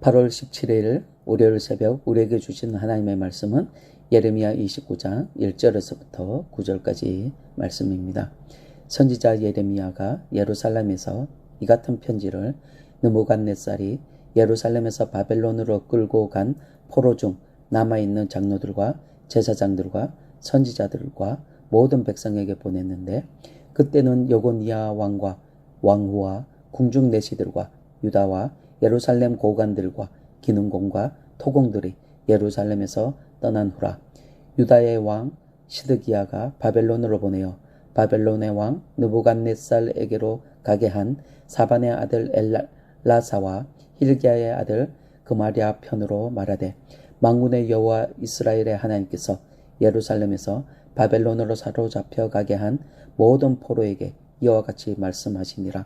8월 17일 월요일 새벽 우리에게 주신 하나님의 말씀은 예레미야 29장 1절에서부터 9절까지 말씀입니다. 선지자 예레미야가 예루살렘에서 이 같은 편지를 느부갓네살이 예루살렘에서 바벨론으로 끌고 간 포로 중 남아있는 장로들과 제사장들과 선지자들과 모든 백성에게 보냈는데, 그때는 여고니아 왕과 왕후와 궁중 내시들과 유다와 예루살렘 고관들과 기능공과 토공들이 예루살렘에서 떠난 후라. 유다의 왕 시드기야가 바벨론으로 보내어 바벨론의 왕 느부갓네살에게로 가게 한 사반의 아들 엘라사와 힐기야의 아들 그마랴 편으로 말하되, 만군의 여호와 이스라엘의 하나님께서 예루살렘에서 바벨론으로 사로잡혀 가게 한 모든 포로에게 이와 같이 말씀하시니라.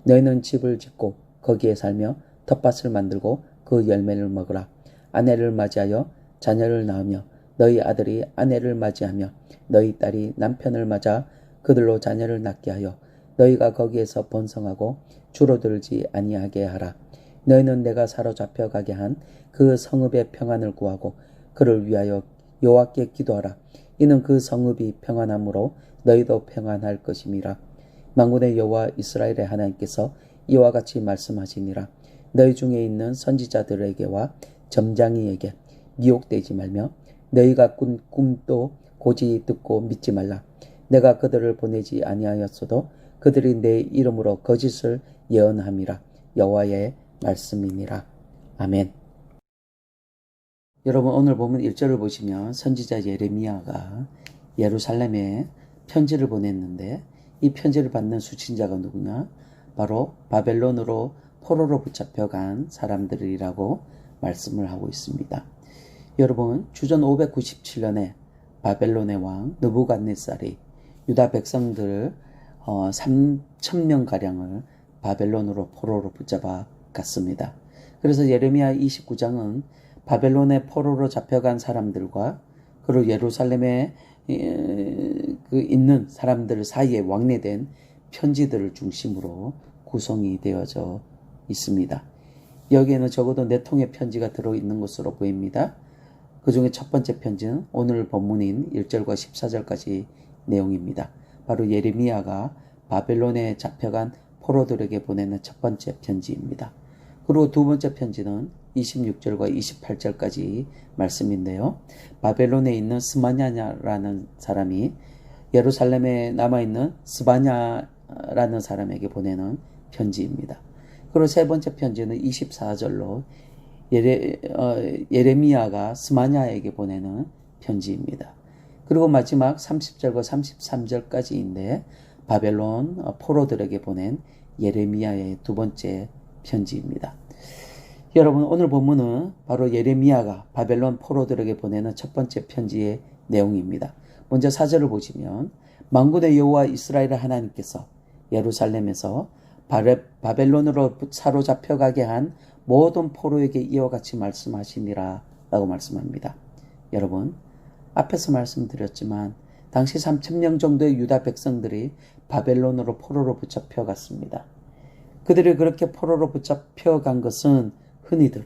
너희는 집을 짓고 거기에 살며 텃밭을 만들고 그 열매를 먹으라. 아내를 맞이하여 자녀를 낳으며 너희 아들이 아내를 맞이하며 너희 딸이 남편을 맞아 그들로 자녀를 낳게 하여 너희가 거기에서 번성하고 줄어들지 아니하게 하라. 너희는 내가 사로잡혀 가게 한 그 성읍의 평안을 구하고 그를 위하여 여호와께 기도하라. 이는 그 성읍이 평안함으로 너희도 평안할 것임이라. 만군의 여호와 이스라엘의 하나님께서 이와 같이 말씀하시니라. 너희 중에 있는 선지자들에게와 점장이에게 미혹되지 말며 너희가 꾼 꿈도 고지 듣고 믿지 말라. 내가 그들을 보내지 아니하였어도 그들이 내 이름으로 거짓을 예언함이라. 여호와의 말씀이니라. 아멘. 여러분, 오늘 보면 1절을 보시면 선지자 예레미야가 예루살렘에 편지를 보냈는데, 이 편지를 받는 수신자가 누구냐? 바로 바벨론으로 포로로 붙잡혀간 사람들이라고 말씀을 하고 있습니다. 여러분, 주전 597년에 바벨론의 왕 느부갓네살이 유다 백성들 3,000명가량을 바벨론으로 포로로 붙잡아 갔습니다. 그래서 예레미야 29장은 바벨론의 포로로 잡혀간 사람들과 그리고 예루살렘에 있는 사람들 사이에 왕래된 편지들을 중심으로 구성이 되어져 있습니다. 여기에는 적어도 4통의 편지가 들어있는 것으로 보입니다. 그 중에 첫 번째 편지는 오늘 본문인 1절과 14절까지 내용입니다. 바로 예레미야가 바벨론에 잡혀간 포로들에게 보내는 첫 번째 편지입니다. 그리고 두 번째 편지는 26절과 28절까지 말씀인데요. 바벨론에 있는 스마냐라는 사람이 예루살렘에 남아있는 스바냐라는 사람에게 보내는 편지입니다. 그리고 세 번째 편지는 24절로 예레미야가 스마냐에게 보내는 편지입니다. 그리고 마지막 30절과 33절까지인데 바벨론 포로들에게 보낸 예레미야의 두 번째 편지입니다. 여러분, 오늘 본문은 바로 예레미야가 바벨론 포로들에게 보내는 첫 번째 편지의 내용입니다. 먼저 4절을 보시면, 만군의 여호와 이스라엘의 하나님께서 예루살렘에서 바벨론으로 사로잡혀 가게 한 모든 포로에게 이와 같이 말씀하시니라 라고 말씀합니다. 여러분, 앞에서 말씀드렸지만 당시 3,000명 정도의 유다 백성들이 바벨론으로 포로로 붙잡혀 갔습니다. 그들이 그렇게 포로로 붙잡혀 간 것은 흔히들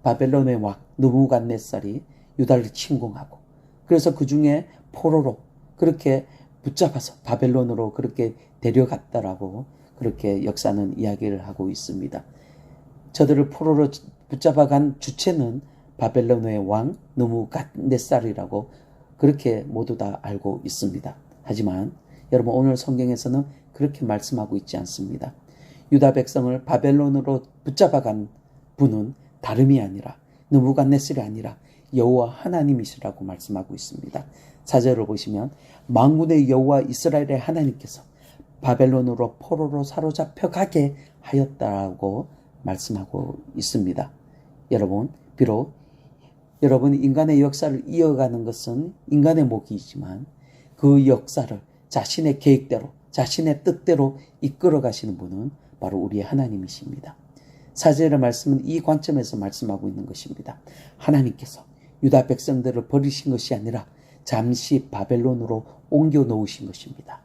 바벨론의 왕 느부갓네살이 유다를 침공하고, 그래서 그 중에 포로로 그렇게 붙잡아서 바벨론으로 그렇게 데려갔다라고 그렇게 역사는 이야기를 하고 있습니다. 저들을 포로로 붙잡아간 주체는 바벨론의 왕 느부갓네살이라고 그렇게 모두 다 알고 있습니다. 하지만 여러분, 오늘 성경에서는 그렇게 말씀하고 있지 않습니다. 유다 백성을 바벨론으로 붙잡아간 분은 다름이 아니라 느부갓네살이 아니라 여호와 하나님이시라고 말씀하고 있습니다. 4절을 보시면, 만군의 여호와 이스라엘의 하나님께서 바벨론으로 포로로 사로잡혀 가게 하였다고 말씀하고 있습니다. 여러분, 비록 여러분 인간의 역사를 이어가는 것은 인간의 몫이지만 그 역사를 자신의 계획대로 자신의 뜻대로 이끌어 가시는 분은 바로 우리의 하나님이십니다. 4절의 말씀은 이 관점에서 말씀하고 있는 것입니다. 하나님께서 유다 백성들을 버리신 것이 아니라 잠시 바벨론으로 옮겨 놓으신 것입니다.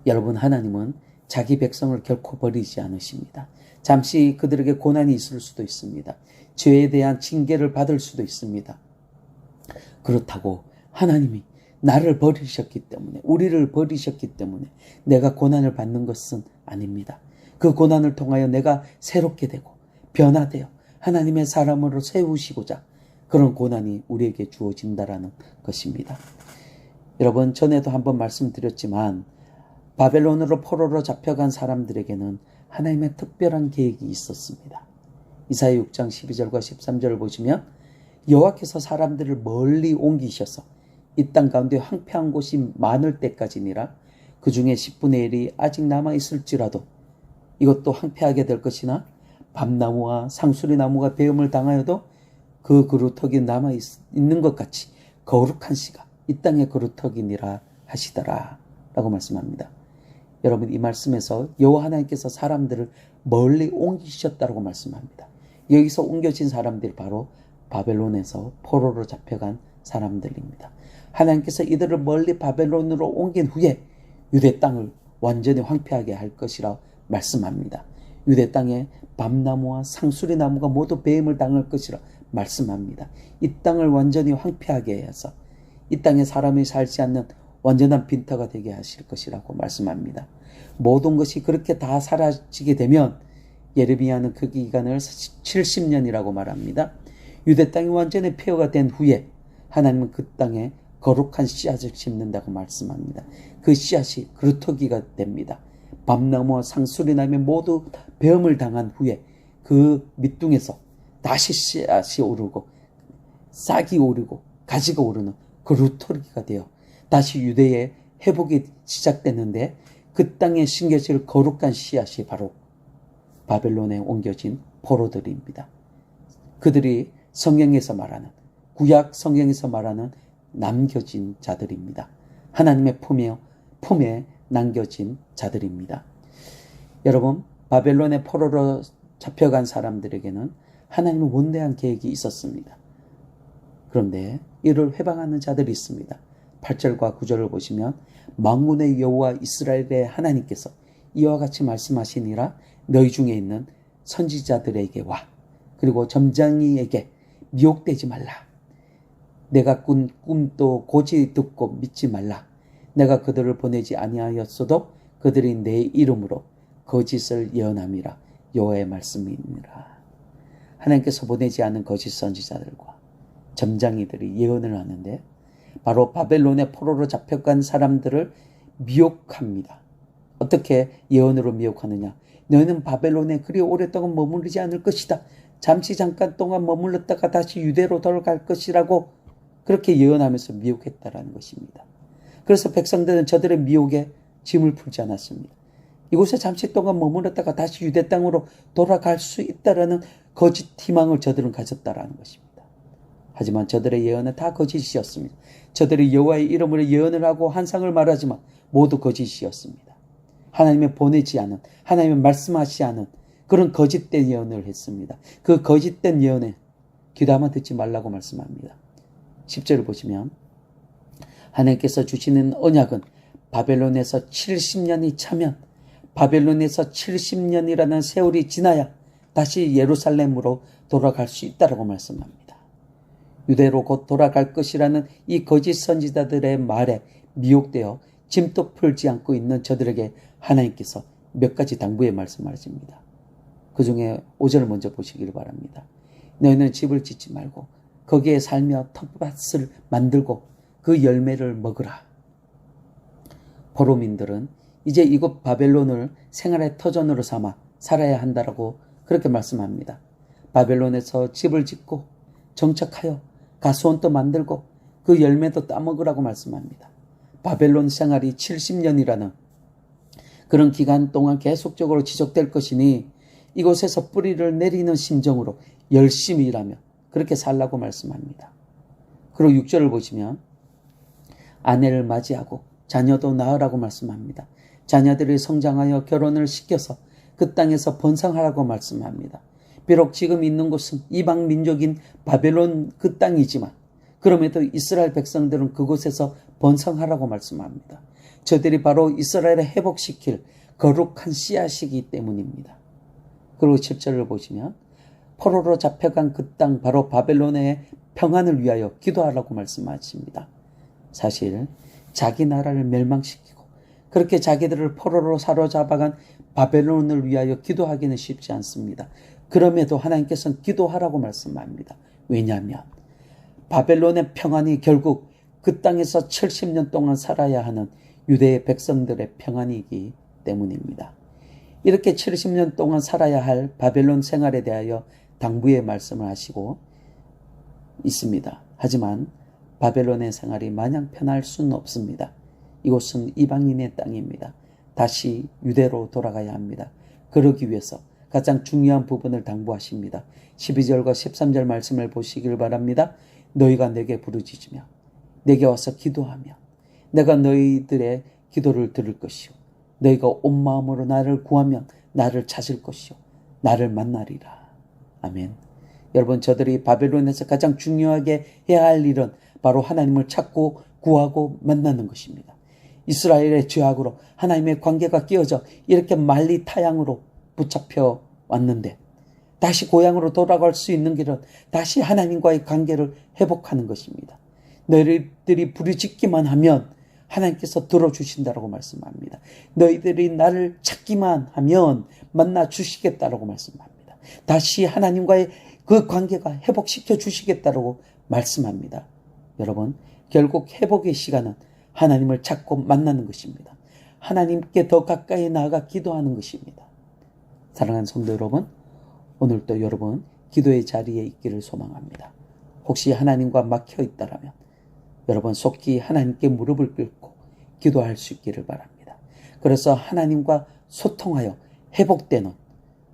여러분, 하나님은 자기 백성을 결코 버리지 않으십니다. 잠시 그들에게 고난이 있을 수도 있습니다. 죄에 대한 징계를 받을 수도 있습니다. 그렇다고 하나님이 나를 버리셨기 때문에, 우리를 버리셨기 때문에 내가 고난을 받는 것은 아닙니다. 그 고난을 통하여 내가 새롭게 되고 변화되어 하나님의 사람으로 세우시고자 그런 고난이 우리에게 주어진다라는 것입니다. 여러분, 전에도 한번 말씀드렸지만 바벨론으로 포로로 잡혀간 사람들에게는 하나님의 특별한 계획이 있었습니다. 이사야 6장 12절과 13절을 보시면 여호와께서 사람들을 멀리 옮기셔서 이 땅 가운데 황폐한 곳이 많을 때까지니라. 그 중에 10분의 1이 아직 남아있을지라도 이것도 황폐하게 될 것이나 밤나무와 상수리나무가 배임을 당하여도 그 그루터기 남아있는 것 같이 거룩한 씨가 이 땅의 그루터기니라 하시더라 라고 말씀합니다. 여러분, 이 말씀에서 여호와 하나님께서 사람들을 멀리 옮기셨다고 말씀합니다. 여기서 옮겨진 사람들이 바로 바벨론에서 포로로 잡혀간 사람들입니다. 하나님께서 이들을 멀리 바벨론으로 옮긴 후에 유대 땅을 완전히 황폐하게 할 것이라 말씀합니다. 유대 땅에 밤나무와 상수리나무가 모두 배임을 당할 것이라 말씀합니다. 이 땅을 완전히 황폐하게 해서 이 땅에 사람이 살지 않는 완전한 빈터가 되게 하실 것이라고 말씀합니다. 모든 것이 그렇게 다 사라지게 되면 예레미야는 그 기간을 70년이라고 말합니다. 유대 땅이 완전히 폐허가 된 후에 하나님은 그 땅에 거룩한 씨앗을 심는다고 말씀합니다. 그 씨앗이 그루터기가 됩니다. 밤나무와 상수리나무 모두 배임을 당한 후에 그 밑둥에서 다시 씨앗이 오르고 싹이 오르고 가지가 오르는 그루터기가 되어 다시 유대의 회복이 시작되는데 그 땅에 심겨질 거룩한 씨앗이 바로 바벨론에 옮겨진 포로들입니다. 그들이 성경에서 말하는, 구약 성경에서 말하는 남겨진 자들입니다. 하나님의 품에 남겨진 자들입니다. 여러분, 바벨론의 포로로 잡혀간 사람들에게는 하나님의 원대한 계획이 있었습니다. 그런데 이를 회방하는 자들이 있습니다. 8절과 9절을 보시면 만군의 여호와 이스라엘의 하나님께서 이와 같이 말씀하시니라. 너희 중에 있는 선지자들에게와 그리고 점장이에게 미혹되지 말라. 내가 꾼 꿈도 고지 듣고 믿지 말라. 내가 그들을 보내지 아니하였어도 그들이 내 이름으로 거짓을 예언함이라. 여호와의 말씀이니라. 하나님께서 보내지 않은 거짓 선지자들과 점장이들이 예언을 하는데 바로 바벨론의 포로로 잡혀간 사람들을 미혹합니다. 어떻게 예언으로 미혹하느냐? 너희는 바벨론에 그리 오랫동안 머무르지 않을 것이다. 잠시 잠깐 동안 머물렀다가 다시 유대로 돌아갈 것이라고 그렇게 예언하면서 미혹했다라는 것입니다. 그래서 백성들은 저들의 미혹에 짐을 풀지 않았습니다. 이곳에 잠시 동안 머물렀다가 다시 유대 땅으로 돌아갈 수 있다라는 거짓 희망을 저들은 가졌다라는 것입니다. 하지만 저들의 예언은 다 거짓이었습니다. 저들이 여호와의 이름으로 예언을 하고 환상을 말하지만 모두 거짓이었습니다. 하나님의 보내지 않은, 하나님의 말씀하시지 않은 그런 거짓된 예언을 했습니다. 그 거짓된 예언에 귀담아 듣지 말라고 말씀합니다. 10절을 보시면 하나님께서 주시는 언약은 바벨론에서 70년이 차면 바벨론에서 70년이라는 세월이 지나야 다시 예루살렘으로 돌아갈 수 있다라고 말씀합니다. 유대로 곧 돌아갈 것이라는 이 거짓 선지자들의 말에 미혹되어 짐도 풀지 않고 있는 저들에게 하나님께서 몇 가지 당부의 말씀하십니다. 그 중에 5절을 먼저 보시기를 바랍니다. 너희는 집을 짓지 말고 거기에 살며 텃밭을 만들고 그 열매를 먹으라. 포로민들은 이제 이곳 바벨론을 생활의 터전으로 삼아 살아야 한다라고 그렇게 말씀합니다. 바벨론에서 집을 짓고 정착하여 가수원도 만들고 그 열매도 따먹으라고 말씀합니다. 바벨론 생활이 70년이라는 그런 기간 동안 계속적으로 지속될 것이니 이곳에서 뿌리를 내리는 심정으로 열심히 일하며 그렇게 살라고 말씀합니다. 그리고 6절을 보시면 아내를 맞이하고 자녀도 낳으라고 말씀합니다. 자녀들이 성장하여 결혼을 시켜서 그 땅에서 번성하라고 말씀합니다. 비록 지금 있는 곳은 이방 민족인 바벨론 그 땅이지만 그럼에도 이스라엘 백성들은 그곳에서 번성하라고 말씀합니다. 저들이 바로 이스라엘을 회복시킬 거룩한 씨앗이기 때문입니다. 그리고 10절을 보시면 포로로 잡혀간 그 땅 바로 바벨론의 평안을 위하여 기도하라고 말씀하십니다. 사실 자기 나라를 멸망시키고 그렇게 자기들을 포로로 사로잡아간 바벨론을 위하여 기도하기는 쉽지 않습니다. 그럼에도 하나님께서는 기도하라고 말씀합니다. 왜냐하면 바벨론의 평안이 결국 그 땅에서 70년 동안 살아야 하는 유대의 백성들의 평안이기 때문입니다. 이렇게 70년 동안 살아야 할 바벨론 생활에 대하여 당부의 말씀을 하시고 있습니다. 하지만 바벨론의 생활이 마냥 편할 수는 없습니다. 이곳은 이방인의 땅입니다. 다시 유대로 돌아가야 합니다. 그러기 위해서 가장 중요한 부분을 당부하십니다. 12절과 13절 말씀을 보시길 바랍니다. 너희가 내게 부르짖으며 내게 와서 기도하며 내가 너희들의 기도를 들을 것이요 너희가 온 마음으로 나를 구하면 나를 찾을 것이요 나를 만나리라. 아멘. 여러분, 저들이 바벨론에서 가장 중요하게 해야 할 일은 바로 하나님을 찾고 구하고 만나는 것입니다. 이스라엘의 죄악으로 하나님의 관계가 끼어져 이렇게 만리타양으로 붙잡혀 왔는데 다시 고향으로 돌아갈 수 있는 길은 다시 하나님과의 관계를 회복하는 것입니다. 너희들이 부르짖기만 하면 하나님께서 들어주신다라고 말씀합니다. 너희들이 나를 찾기만 하면 만나 주시겠다라고 말씀합니다. 다시 하나님과의 그 관계가 회복시켜 주시겠다라고 말씀합니다. 여러분, 결국 회복의 시간은 하나님을 찾고 만나는 것입니다. 하나님께 더 가까이 나아가 기도하는 것입니다. 사랑하는 성도 여러분, 오늘도 여러분 기도의 자리에 있기를 소망합니다. 혹시 하나님과 막혀 있다라면 여러분 속히 하나님께 무릎을 꿇고 기도할 수 있기를 바랍니다. 그래서 하나님과 소통하여 회복되는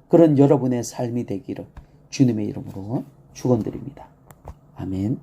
그런 여러분의 삶이 되기를 주님의 이름으로 축원드립니다. 아멘.